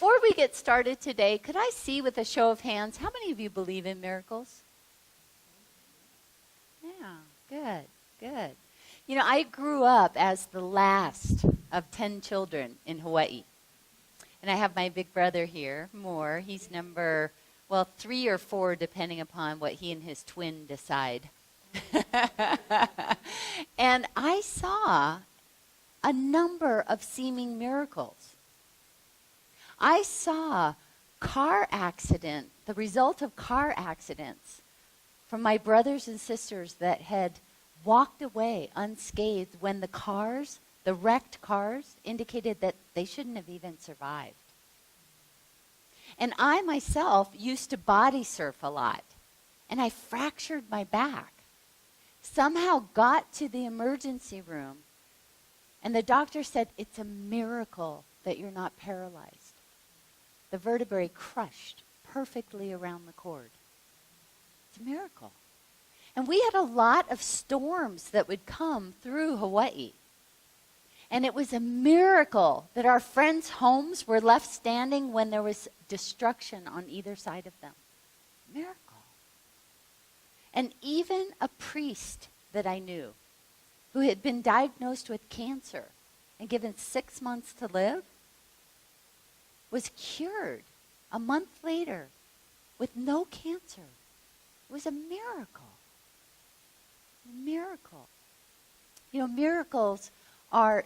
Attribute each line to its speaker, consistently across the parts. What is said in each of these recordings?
Speaker 1: Before we get started today, could I see with a show of hands, how many of you believe in miracles? Yeah, good, good. You know, I grew up as the last of 10 children in Hawaii. And I have my big brother here, Moore. He's number, 3 or 4, depending upon what he and his twin decide. And I saw a number of seeming miracles. I saw the result of car accidents from my brothers and sisters that had walked away unscathed when the wrecked cars, indicated that they shouldn't have even survived. And I myself used to body surf a lot, and I fractured my back. Somehow got to the emergency room, and the doctor said, it's a miracle that you're not paralyzed. The vertebrae crushed perfectly around the cord. It's a miracle. And we had a lot of storms that would come through Hawaii. And it was a miracle that our friends' homes were left standing when there was destruction on either side of them. Miracle. And even a priest that I knew who had been diagnosed with cancer and given 6 months to live was cured a month later with no cancer. It was a miracle. A miracle. You know, miracles are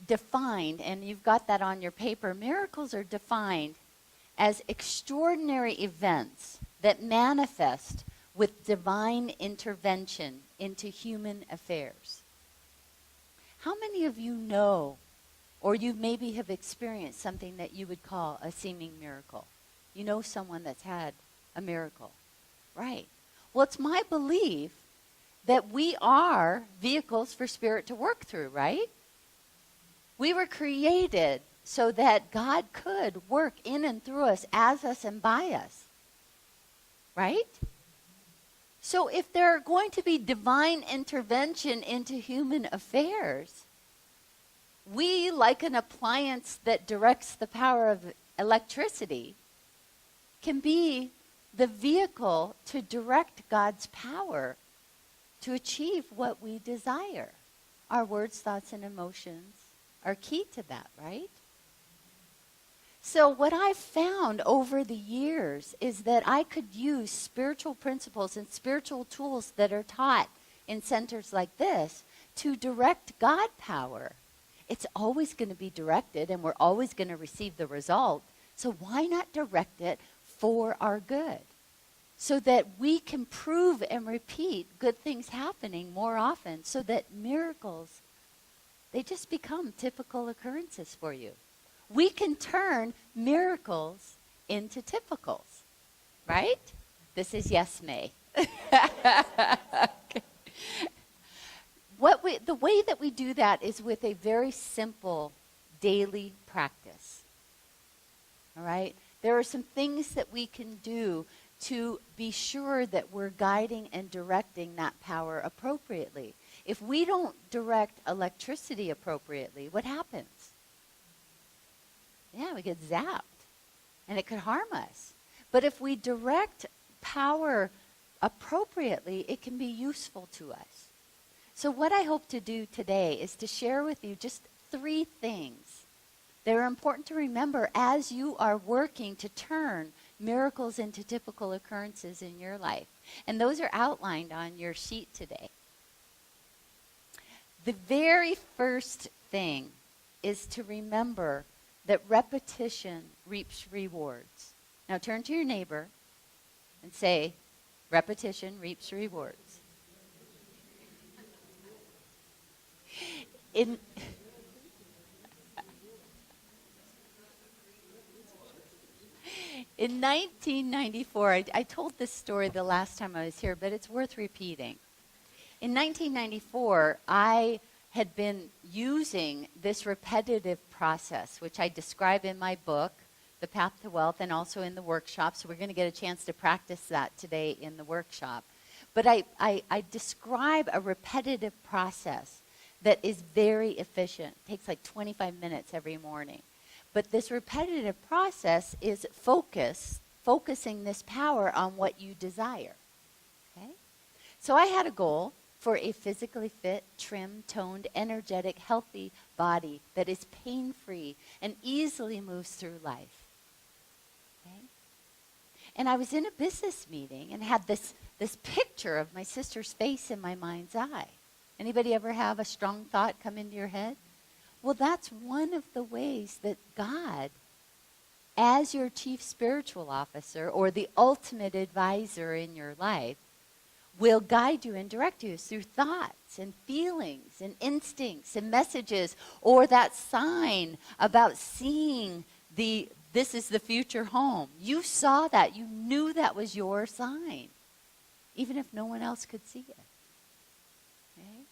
Speaker 1: defined, and you've got that on your paper. Miracles are defined as extraordinary events that manifest with divine intervention into human affairs. How many of you know, or you maybe have experienced something that you would call a seeming miracle? You know someone that's had a miracle, right? Well, it's my belief that we are vehicles for Spirit to work through, right? We were created so that God could work in and through us, as us, and by us, right? So if there are going to be divine intervention into human affairs, we, like an appliance that directs the power of electricity, can be the vehicle to direct God's power to achieve what we desire. Our words, thoughts, and emotions are key to that, right? So what I've found over the years is that I could use spiritual principles and spiritual tools that are taught in centers like this to direct God power. It's always going to be directed, and we're always going to receive the result. So why not direct it for our good? So that we can prove and repeat good things happening more often, so that miracles, they just become typical occurrences for you. We can turn miracles into typicals, right? This is yes, May. Okay. The way that we do that is with a very simple daily practice. All right? There are some things that we can do to be sure that we're guiding and directing that power appropriately. If we don't direct electricity appropriately, what happens? Yeah, we get zapped, and it could harm us. But if we direct power appropriately, it can be useful to us. So what I hope to do today is to share with you just 3 things that are important to remember as you are working to turn miracles into typical occurrences in your life. And those are outlined on your sheet today. The very first thing is to remember that repetition reaps rewards. Now turn to your neighbor and say, repetition reaps rewards. In 1994, I told this story the last time I was here, but it's worth repeating. In 1994, I had been using this repetitive process, which I describe in my book, The Path to Wealth, and also in the workshop. So we're going to get a chance to practice that today in the workshop. But I describe a repetitive process that is very efficient. It takes like 25 minutes every morning. But this repetitive process is focusing this power on what you desire. Okay? So I had a goal for a physically fit, trim, toned, energetic, healthy body that is pain-free and easily moves through life. Okay? And I was in a business meeting and had this picture of my sister's face in my mind's eye. Anybody ever have a strong thought come into your head? Well, that's one of the ways that God, as your chief spiritual officer or the ultimate advisor in your life, will guide you and direct you through thoughts and feelings and instincts and messages, or that sign about seeing this is the future home. You saw that. You knew that was your sign, even if no one else could see it. Okay?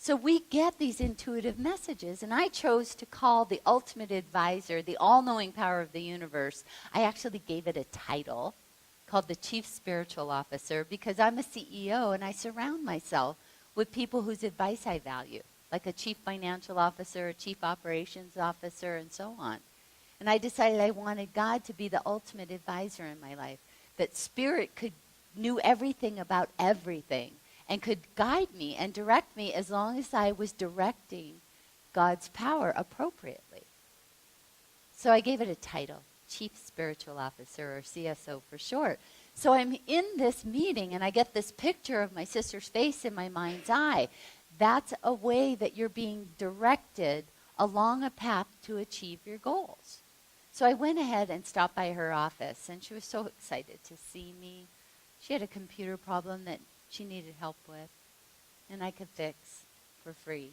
Speaker 1: So we get these intuitive messages, and I chose to call the ultimate advisor, the all-knowing power of the universe. I actually gave it a title called the Chief Spiritual Officer, because I'm a CEO and I surround myself with people whose advice I value, like a Chief Financial Officer, a Chief Operations Officer, and so on. And I decided I wanted God to be the ultimate advisor in my life, that Spirit knew everything about everything and could guide me and direct me as long as I was directing God's power appropriately. So I gave it a title, Chief Spiritual Officer, or CSO for short. So I'm in this meeting and I get this picture of my sister's face in my mind's eye. That's a way that you're being directed along a path to achieve your goals. So I went ahead and stopped by her office, and she was so excited to see me. She had a computer problem that she needed help with, and I could fix for free.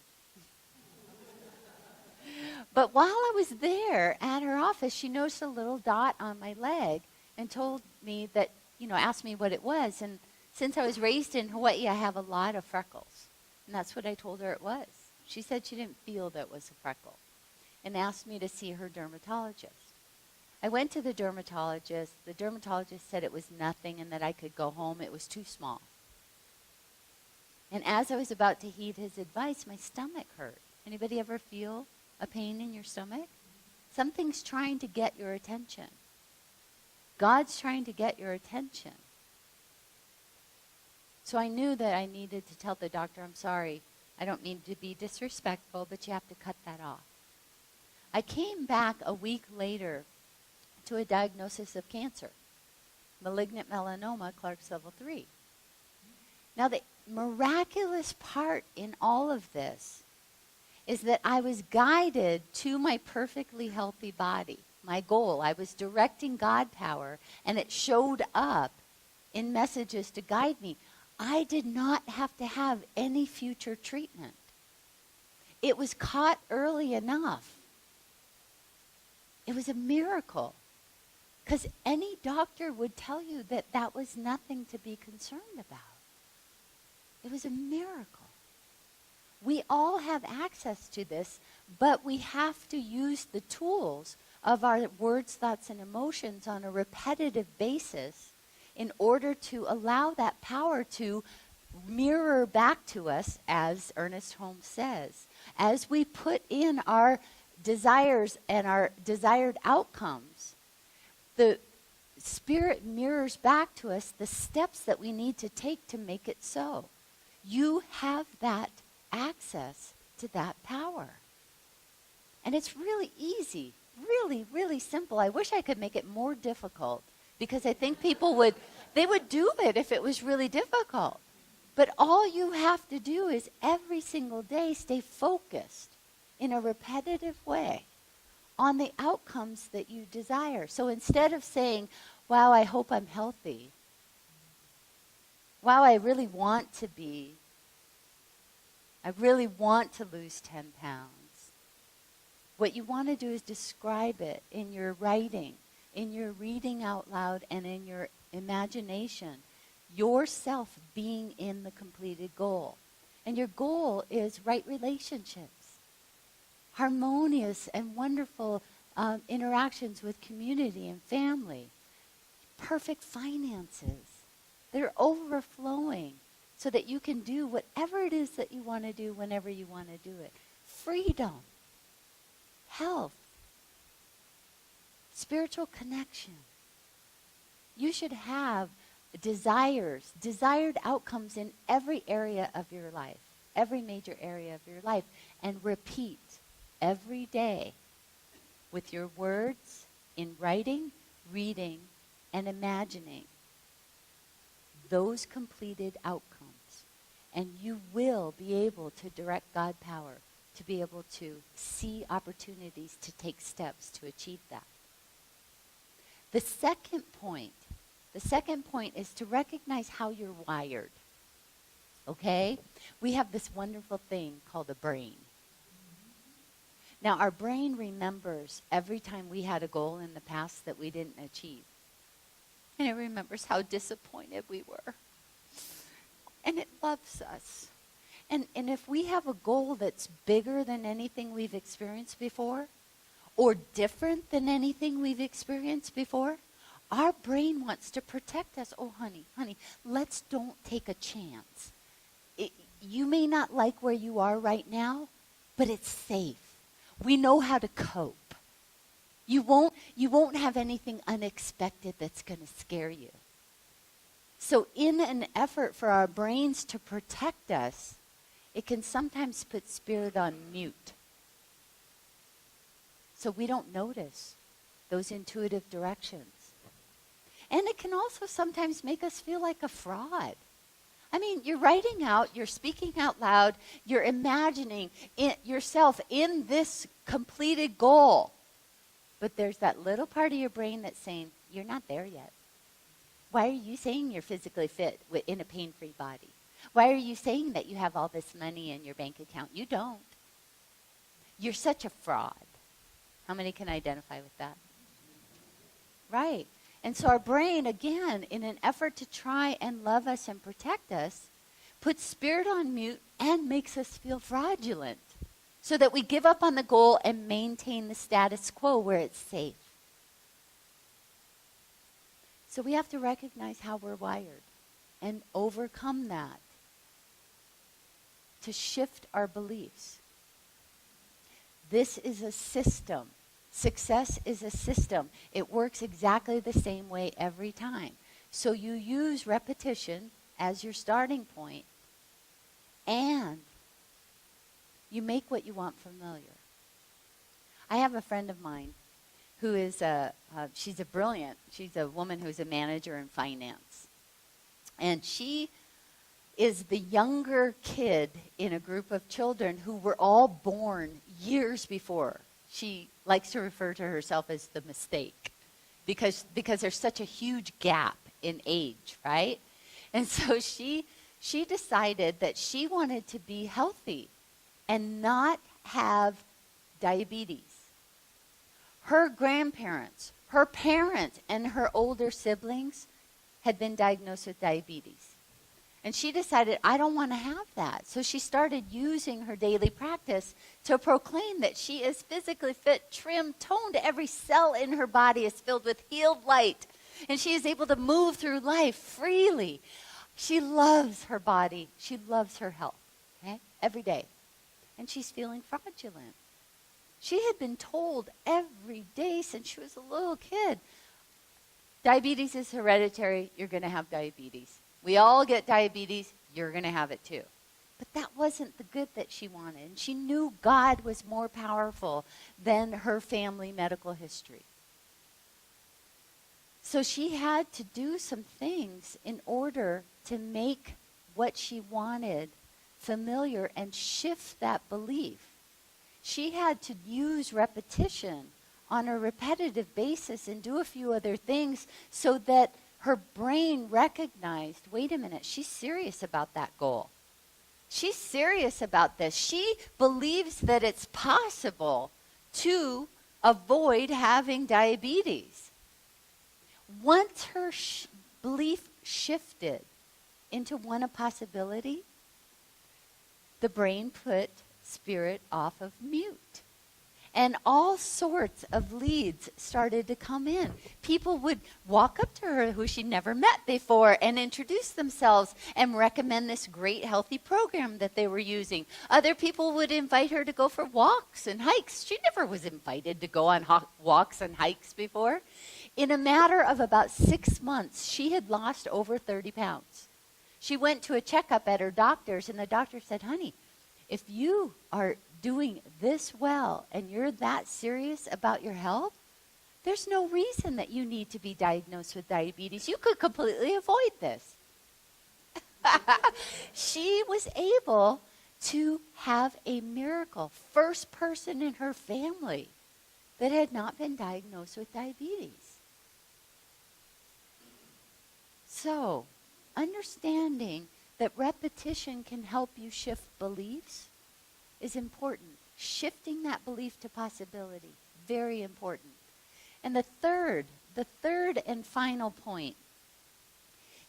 Speaker 1: But while I was there at her office, she noticed a little dot on my leg and told me that, asked me what it was. And since I was raised in Hawaii, I have a lot of freckles. And that's what I told her it was. She said she didn't feel that it was a freckle and asked me to see her dermatologist. I went to the dermatologist. The dermatologist said it was nothing and that I could go home. It was too small. And as I was about to heed his advice, my stomach hurt. Anybody ever feel a pain in your stomach? Something's trying to get your attention. God's trying to get your attention. So I knew that I needed to tell the doctor, I'm sorry, I don't mean to be disrespectful, but you have to cut that off. I came back a week later to a diagnosis of cancer, malignant melanoma, Clark's level 3. Now the miraculous part in all of this is that I was guided to my perfectly healthy body, my goal. I was directing God power, and it showed up in messages to guide me. I did not have to have any future treatment. It was caught early enough. It was a miracle, because any doctor would tell you that that was nothing to be concerned about. It was a miracle. We all have access to this, but we have to use the tools of our words, thoughts, and emotions on a repetitive basis in order to allow that power to mirror back to us, as Ernest Holmes says. As we put in our desires and our desired outcomes, the Spirit mirrors back to us the steps that we need to take to make it so. You have that access to that power. And it's really easy, really, really simple. I wish I could make it more difficult, because I think people would do it if it was really difficult. But all you have to do is every single day stay focused in a repetitive way on the outcomes that you desire. So instead of saying, wow, I hope I'm healthy. Wow, I really want to lose 10 pounds. What you want to do is describe it in your writing, in your reading out loud, and in your imagination. Yourself being in the completed goal. And your goal is right relationships, harmonious and wonderful interactions with community and family, perfect finances that are overflowing so that you can do whatever it is that you want to do whenever you want to do it. Freedom, health, spiritual connection. You should have desires, desired outcomes in every area of your life, every major area of your life, and repeat every day with your words, in writing, reading, and imagining those completed outcomes. And you will be able to direct God power to be able to see opportunities to take steps to achieve that. The second point is to recognize how you're wired. Okay? We have this wonderful thing called a brain. Now, our brain remembers every time we had a goal in the past that we didn't achieve. And it remembers how disappointed we were. And it loves us. And if we have a goal that's bigger than anything we've experienced before, or different than anything we've experienced before, our brain wants to protect us. Oh, honey, let's don't take a chance. You may not like where you are right now, but it's safe. We know how to cope. You won't have anything unexpected that's going to scare you. So in an effort for our brains to protect us, it can sometimes put spirit on mute. So we don't notice those intuitive directions. And it can also sometimes make us feel like a fraud. I mean, you're writing out, you're speaking out loud, you're imagining yourself in this completed goal. But there's that little part of your brain that's saying, you're not there yet. Why are you saying you're physically fit in a pain-free body? Why are you saying that you have all this money in your bank account? You don't. You're such a fraud. How many can identify with that? Right. And so our brain, again, in an effort to try and love us and protect us, puts spirit on mute and makes us feel fraudulent so that we give up on the goal and maintain the status quo where it's safe. So we have to recognize how we're wired and overcome that to shift our beliefs. This is a system. Success is a system. It works exactly the same way every time. So you use repetition as your starting point, and you make what you want familiar. I have a friend of mine who is she's a woman who's a manager in finance. And she is the younger kid in a group of children who were all born years before. She likes to refer to herself as the mistake because there's such a huge gap in age, right? And so she decided that she wanted to be healthy and not have diabetes. Her grandparents, her parents, and her older siblings had been diagnosed with diabetes. And she decided, I don't want to have that. So she started using her daily practice to proclaim that she is physically fit, trim, toned. Every cell in her body is filled with healed light. And she is able to move through life freely. She loves her body. She loves her health, okay, every day. And she's feeling fraudulent. She had been told every day since she was a little kid, diabetes is hereditary. You're going to have diabetes. We all get diabetes. You're going to have it too. But that wasn't the good that she wanted. And she knew God was more powerful than her family medical history. So she had to do some things in order to make what she wanted familiar and shift that belief. She had to use repetition on a repetitive basis and do a few other things so that her brain recognized, wait a minute, she's serious about that goal. She's serious about this. She believes that it's possible to avoid having diabetes. Once her belief shifted into one of possibility, the brain put spirit off of mute. And all sorts of leads started to come in. People would walk up to her who she'd never met before and introduce themselves and recommend this great healthy program that they were using. Other people would invite her to go for walks and hikes. She never was invited to go on walks and hikes before. In a matter of about 6 months, she had lost over 30 pounds. She went to a checkup at her doctor's, and the doctor said, honey, if you are doing this well and you're that serious about your health, there's no reason that you need to be diagnosed with diabetes. You could completely avoid this. She was able to have a miracle. First person in her family that had not been diagnosed with diabetes. So, understanding that repetition can help you shift beliefs is important. Shifting that belief to possibility, very important. And the third and final point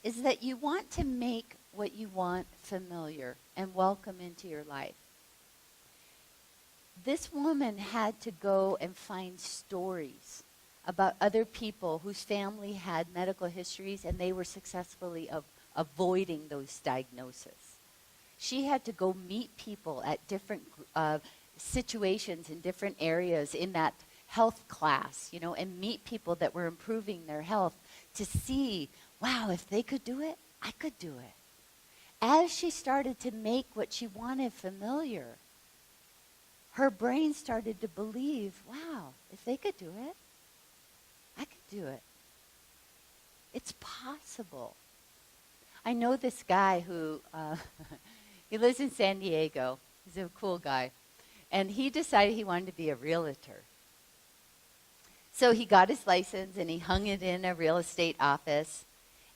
Speaker 1: is that you want to make what you want familiar and welcome into your life. This woman had to go and find stories about other people whose family had medical histories and they were successfully avoiding those diagnoses. She had to go meet people at different situations in different areas in that health class, and meet people that were improving their health to see, wow, if they could do it, I could do it. As she started to make what she wanted familiar, her brain started to believe, wow, if they could do it, I could do it. It's possible. I know this guy who, he lives in San Diego. He's a cool guy. And he decided he wanted to be a realtor. So he got his license and he hung it in a real estate office.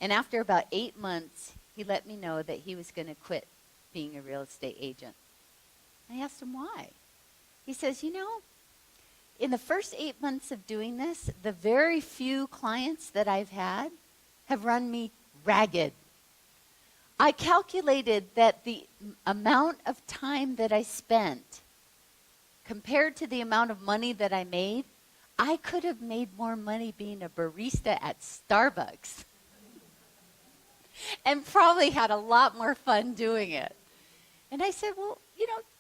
Speaker 1: And after about 8 months, he let me know that he was going to quit being a real estate agent. I asked him why. He says, in the first 8 months of doing this, the very few clients that I've had have run me ragged. I calculated that the amount of time that I spent compared to the amount of money that I made, I could have made more money being a barista at Starbucks and probably had a lot more fun doing it. And I said, well,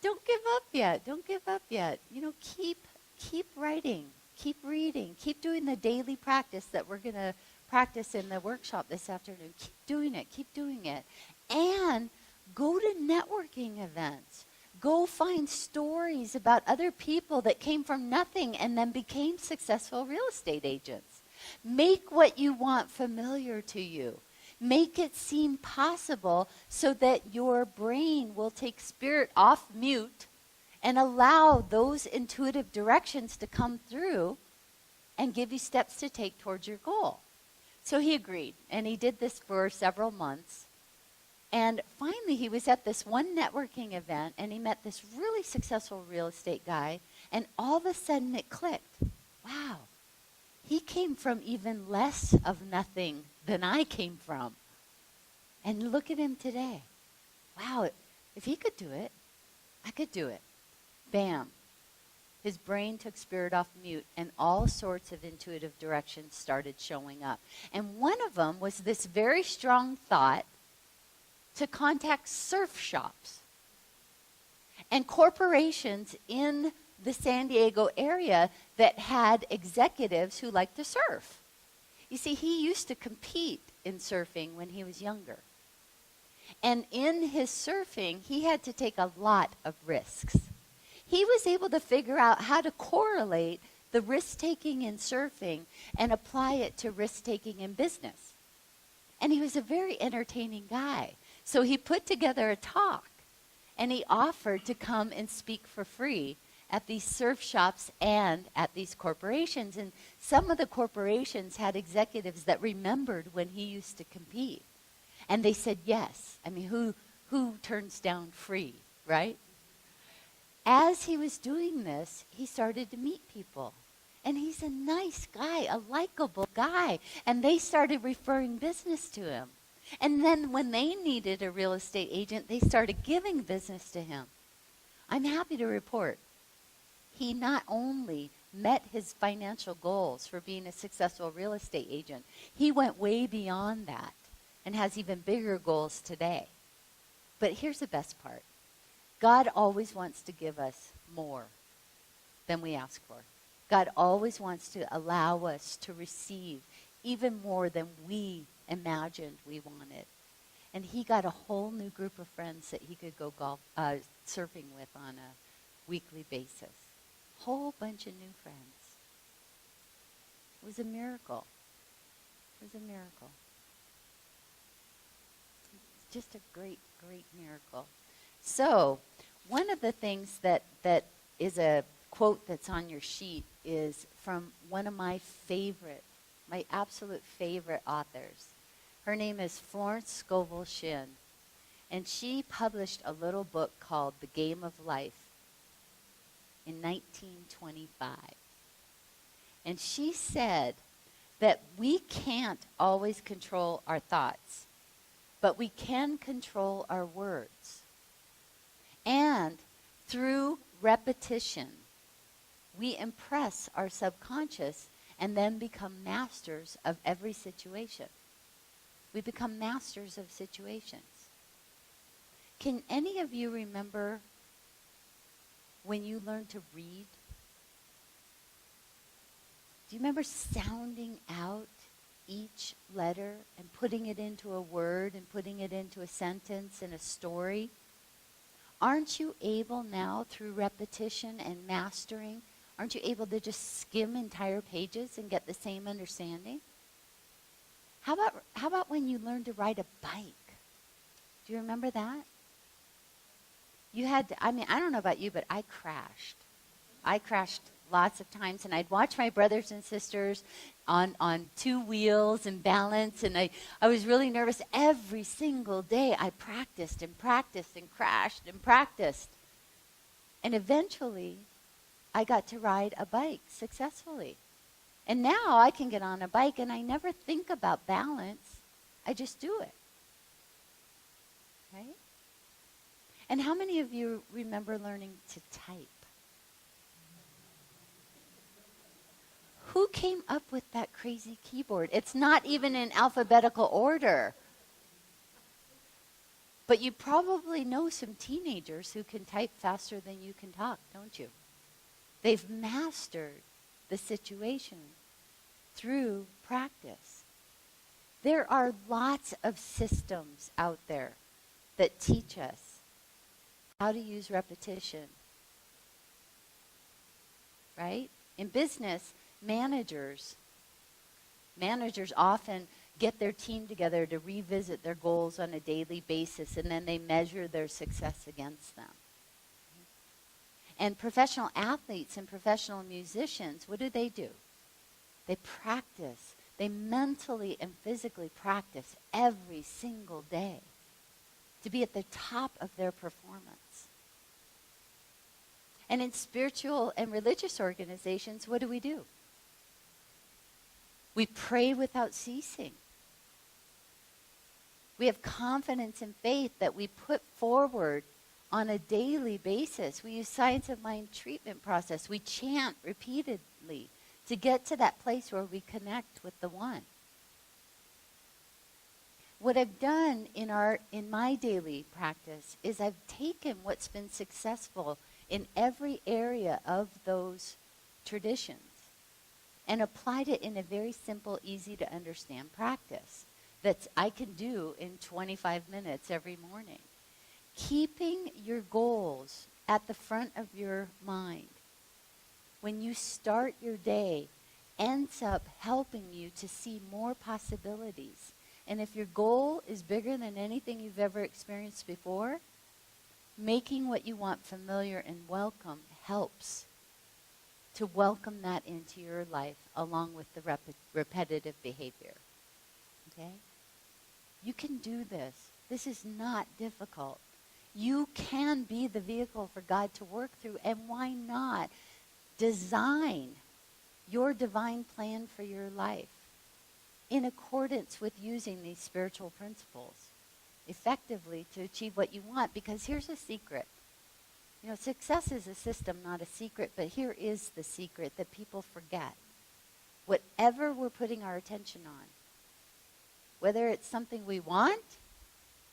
Speaker 1: don't give up yet. Don't give up yet. Keep writing, keep reading, keep doing the daily practice that we're going to practice in the workshop this afternoon. Keep doing it. And go to networking events. Go find stories about other people that came from nothing and then became successful real estate agents. Make what you want familiar to you. Make it seem possible so that your brain will take spirit off mute and allow those intuitive directions to come through and give you steps to take towards your goal. So he agreed, and he did this for several months. And finally, he was at this one networking event, and he met this really successful real estate guy, and all of a sudden it clicked. Wow, he came from even less of nothing than I came from. And look at him today. Wow, if he could do it, I could do it. Bam. His brain took spirit off mute, and all sorts of intuitive directions started showing up. And one of them was this very strong thought to contact surf shops and corporations in the San Diego area that had executives who liked to surf. You see, he used to compete in surfing when he was younger. And in his surfing, he had to take a lot of risks. He was able to figure out how to correlate the risk-taking in surfing and apply it to risk-taking in business. And he was a very entertaining guy. So he put together a talk, and he offered to come and speak for free at these surf shops and at these corporations. And some of the corporations had executives that remembered when he used to compete. And they said yes. I mean, who turns down free, right? As he was doing this, he started to meet people. And he's a nice guy, a likable guy. And they started referring business to him. And then when they needed a real estate agent, they started giving business to him. I'm happy to report he not only met his financial goals for being a successful real estate agent, he went way beyond that and has even bigger goals today. But here's the best part. God always wants to give us more than we ask for. God always wants to allow us to receive even more than we imagined we wanted. And he got a whole new group of friends that he could go surfing with on a weekly basis. Whole bunch of new friends. It was a miracle. It was a miracle. Just a great, great miracle. So, one of the things that is a quote that's on your sheet is from one of my absolute favorite authors. Her name is Florence Scovel Shinn, and she published a little book called The Game of Life in 1925. And she said that we can't always control our thoughts, but we can control our words. And through repetition, we impress our subconscious and then become masters of every situation. We become masters of situations. Can any of you remember when you learned to read? Do you remember sounding out each letter and putting it into a word and putting it into a sentence and a story? Aren't you able now, through repetition and mastering, aren't you able to just skim entire pages and get the same understanding? How about when you learned to ride a bike? Do you remember that? You had to, I don't know about you, but I crashed. I crashed lots of times, and I'd watch my brothers and sisters on two wheels and balance, and I was really nervous. Every single day I practiced and practiced and crashed and practiced. And eventually I got to ride a bike successfully. And now I can get on a bike and I never think about balance. I just do it. Right? And how many of you remember learning to type? Who came up with that crazy keyboard? It's not even in alphabetical order. But you probably know some teenagers who can type faster than you can talk, don't you? They've mastered the situation through practice. There are lots of systems out there that teach us how to use repetition. Right? In business, managers often get their team together to revisit their goals on a daily basis, and then they measure their success against them. And professional athletes and professional musicians, what do? They practice. They mentally and physically practice every single day to be at the top of their performance. And in spiritual and religious organizations, what do? We pray without ceasing. We have confidence and faith that we put forward on a daily basis. We use science of mind treatment process. We chant repeatedly to get to that place where we connect with the one. What I've done in my daily practice is I've taken what's been successful in every area of those traditions and applied it in a very simple, easy to understand practice that I can do in 25 minutes every morning. Keeping your goals at the front of your mind when you start your day ends up helping you to see more possibilities. And if your goal is bigger than anything you've ever experienced before, making what you want familiar and welcome helps to welcome that into your life along with the repetitive behavior. Okay? You can do this. This is not difficult. You can be the vehicle for God to work through, and why not design your divine plan for your life in accordance with using these spiritual principles effectively to achieve what you want? Because here's a secret. You know, success is a system, not a secret, but here is the secret that people forget. Whatever we're putting our attention on, whether it's something we want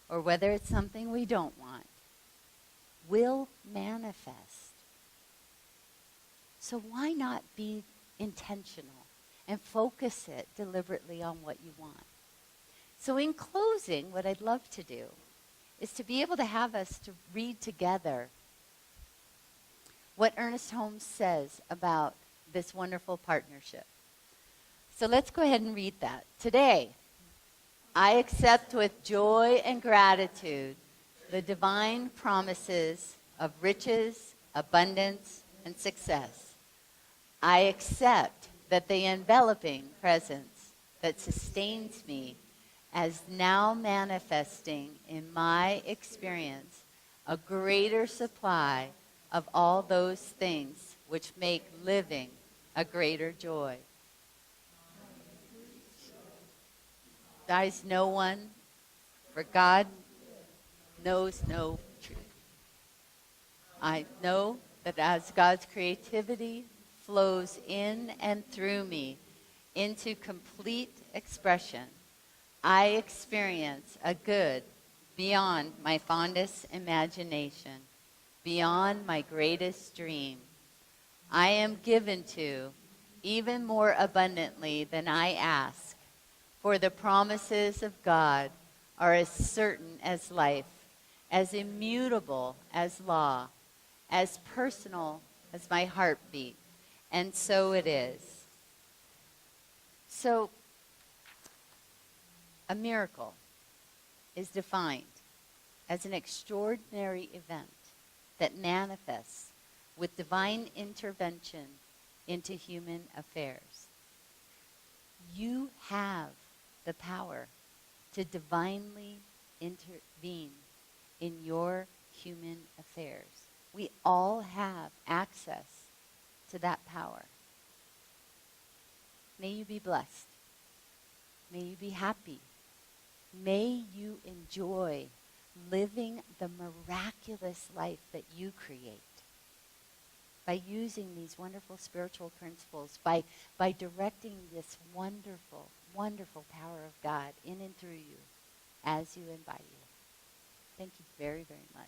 Speaker 1: or whether it's something we don't want, will manifest. So why not be intentional and focus it deliberately on what you want? So in closing, what I'd love to do is to be able to have us to read together what Ernest Holmes says about this wonderful partnership. So let's go ahead and read that. Today, I accept with joy and gratitude the divine promises of riches, abundance, and success. I accept that the enveloping presence that sustains me as now manifesting in my experience a greater supply of all those things which make living a greater joy. Dies no one, for God knows no truth. I know that as God's creativity flows in and through me into complete expression, I experience a good beyond my fondest imagination, beyond my greatest dream. I am given to even more abundantly than I ask, for the promises of God are as certain as life, as immutable as law, as personal as my heartbeat, and so it is. So, a miracle is defined as an extraordinary event that manifests with divine intervention into human affairs. You have the power to divinely intervene in your human affairs. We all have access to that power. May you be blessed. May you be happy. May you enjoy living the miraculous life that you create by using these wonderful spiritual principles, by directing this wonderful, wonderful power of God in and through you as you embody it. Thank you very, very much.